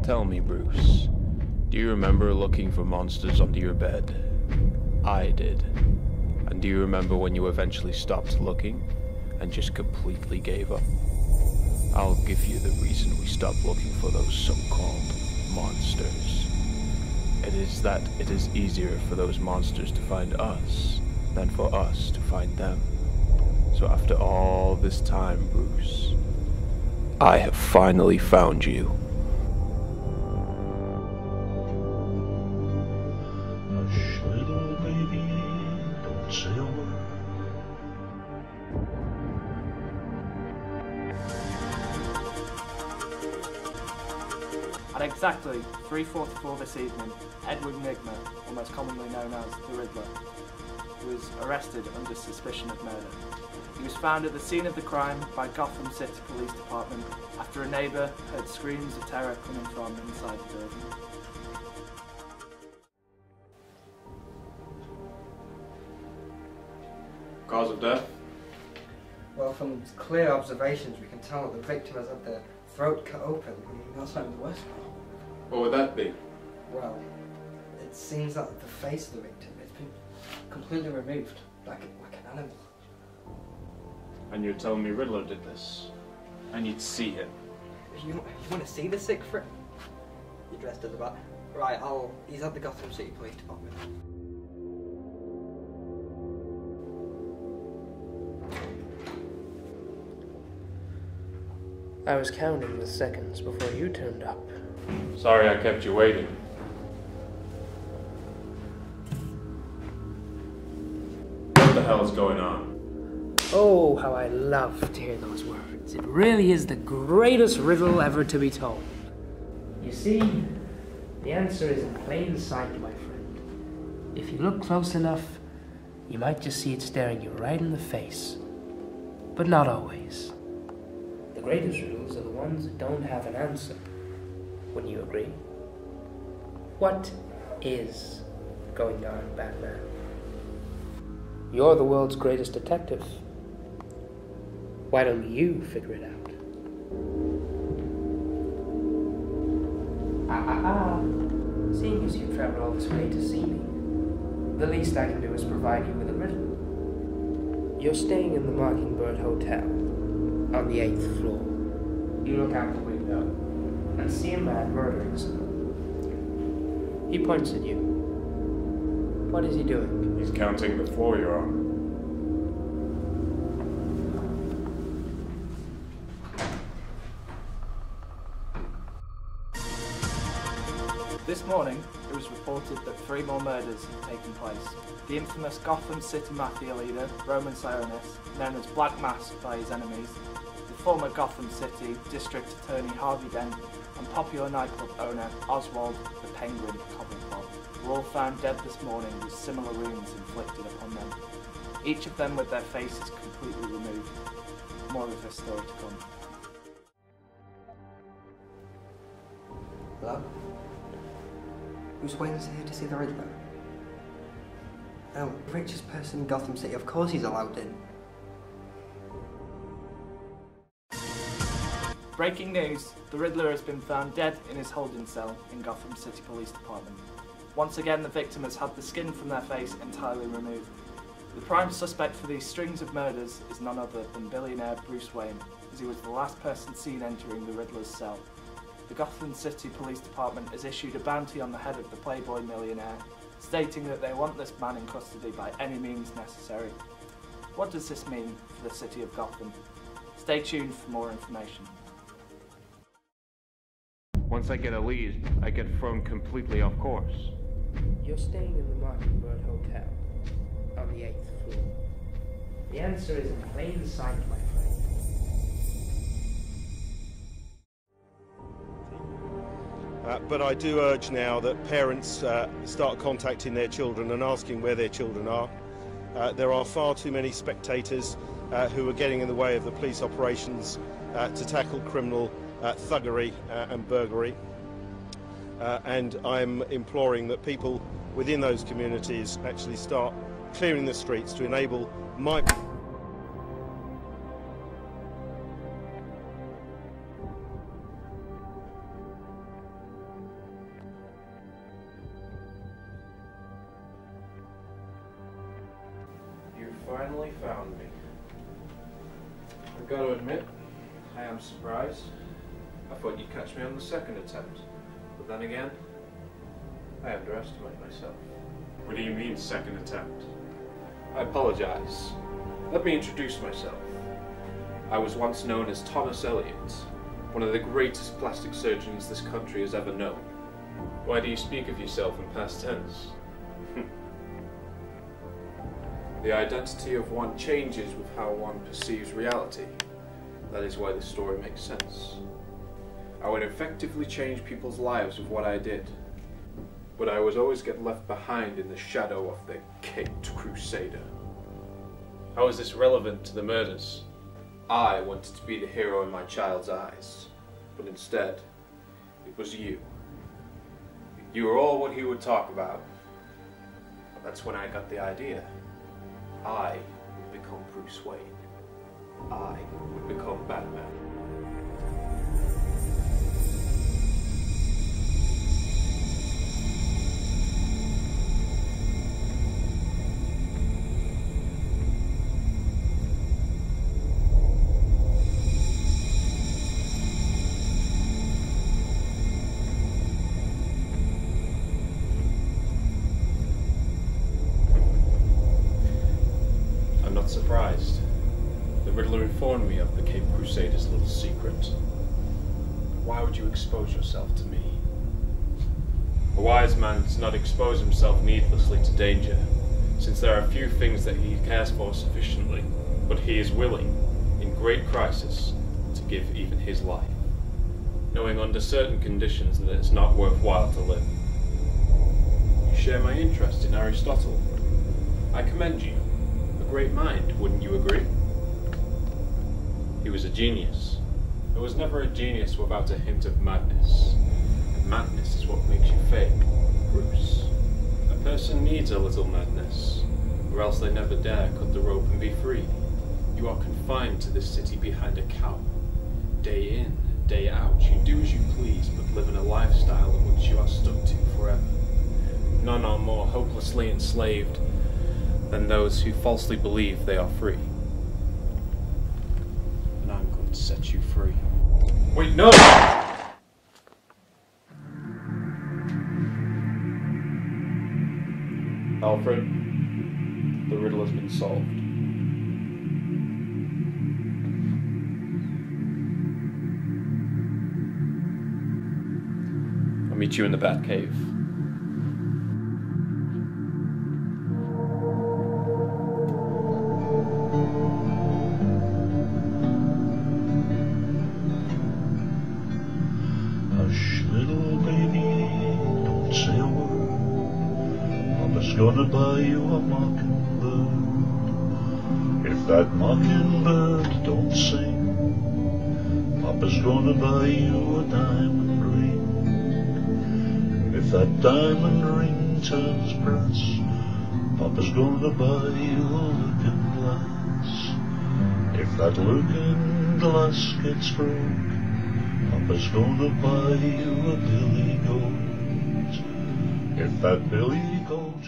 Tell me, Bruce, do you remember looking for monsters under your bed? I did. And do you remember when you eventually stopped looking and just completely gave up? I'll give you the reason we stopped looking for those so-called monsters. It is that it is easier for those monsters to find us than for us to find them. So after all this time, Bruce, I have finally found you. Hush, little baby, don't say a word. At exactly 3:44 this evening, Edward Nigma, or most commonly known as The Riddler, was arrested under suspicion of murder. He was found at the scene of the crime by Gotham City Police Department after a neighbour heard screams of terror coming from inside the building. Cause of death? Well, from clear observations, we can tell that the victim has had their throat cut open. That's not the worst part. What would that be? Well, it seems that the face of the victim has been completely removed, like an animal. And you're telling me Riddler did this? I need to see him. You want to see the sick friend? You're dressed as a bat. Right, he's at the Gotham City Police Department. I was counting the seconds before you turned up. Sorry I kept you waiting. What the hell is going on? Oh, how I love to hear those words. It really is the greatest riddle ever to be told. You see, the answer is in plain sight, my friend. If you look close enough, you might just see it staring you right in the face. But not always. The greatest riddles are the ones that don't have an answer. Wouldn't you agree? What is going on, Batman? You're the world's greatest detective. Why don't you figure it out? Seeing as you traveled all this way to see me, the least I can do is provide you with a riddle. You're staying in the Mockingbird Hotel on the 8th floor. You look out the window and see a man murdering someone. He points at you. What is he doing? He's counting the floor you're on. This morning, it was reported that 3 more murders had taken place. The infamous Gotham City Mafia leader, Roman Sionis, known as Black Mass by his enemies, the former Gotham City District Attorney Harvey Dent, and popular nightclub owner Oswald the Penguin Cobblepot were all found dead this morning with similar wounds inflicted upon them, each of them with their faces completely removed. More of this story to come. Hello? Who's Wednesday here to see the Riddler? Oh, the richest person in Gotham City, of course he's allowed in. Breaking news, the Riddler has been found dead in his holding cell in Gotham City Police Department. Once again, the victim has had the skin from their face entirely removed. The prime suspect for these strings of murders is none other than billionaire Bruce Wayne, as he was the last person seen entering the Riddler's cell. The Gotham City Police Department has issued a bounty on the head of the Playboy millionaire, stating that they want this man in custody by any means necessary. What does this mean for the city of Gotham? Stay tuned for more information. Once I get a lead, I get thrown completely off course. You're staying in the Mockingbird Hotel on the 8th floor. The answer is in plain sight, my friend. But I do urge now that parents start contacting their children and asking where their children are. There are far too many spectators who are getting in the way of the police operations to tackle criminal thuggery and burglary. And I'm imploring that people within those communities actually start clearing the streets to enable my... finally found me. I've got to admit, I am surprised. I thought you'd catch me on the second attempt, but then again, I underestimate myself. What do you mean, second attempt? I apologize. Let me introduce myself. I was once known as Thomas Elliot, one of the greatest plastic surgeons this country has ever known. Why do you speak of yourself in past tense? The identity of one changes with how one perceives reality. That is why this story makes sense. I would effectively change people's lives with what I did, but I would always get left behind in the shadow of the Caped Crusader. How is this relevant to the murders? I wanted to be the hero in my child's eyes, but instead, it was you. You were all what he would talk about. That's when I got the idea. I would become Bruce Wayne. I would become Batman. Surprised. The Riddler informed me of the Caped Crusader's little secret. Why would you expose yourself to me? A wise man does not expose himself needlessly to danger, since there are few things that he cares for sufficiently, but he is willing, in great crisis, to give even his life, knowing under certain conditions that it is not worthwhile to live. You share my interest in Aristotle. I commend you. Great mind, wouldn't you agree? He was a genius. There was never a genius without a hint of madness. And madness is what makes you fame, Bruce. A person needs a little madness, or else they never dare cut the rope and be free. You are confined to this city behind a cowl. Day in, day out, you do as you please, but live in a lifestyle in which you are stuck to forever. None are more hopelessly enslaved than those who falsely believe they are free. And I'm going to set you free. Wait, no! Alfred, the riddle has been solved. I'll meet you in the Batcave. Gonna buy you a mockingbird. If that mockingbird don't sing, Papa's gonna buy you a diamond ring. And if that diamond ring turns brass, Papa's gonna buy you a looking glass. If that looking glass gets broke, Papa's gonna buy you a billy goat. If that billy goat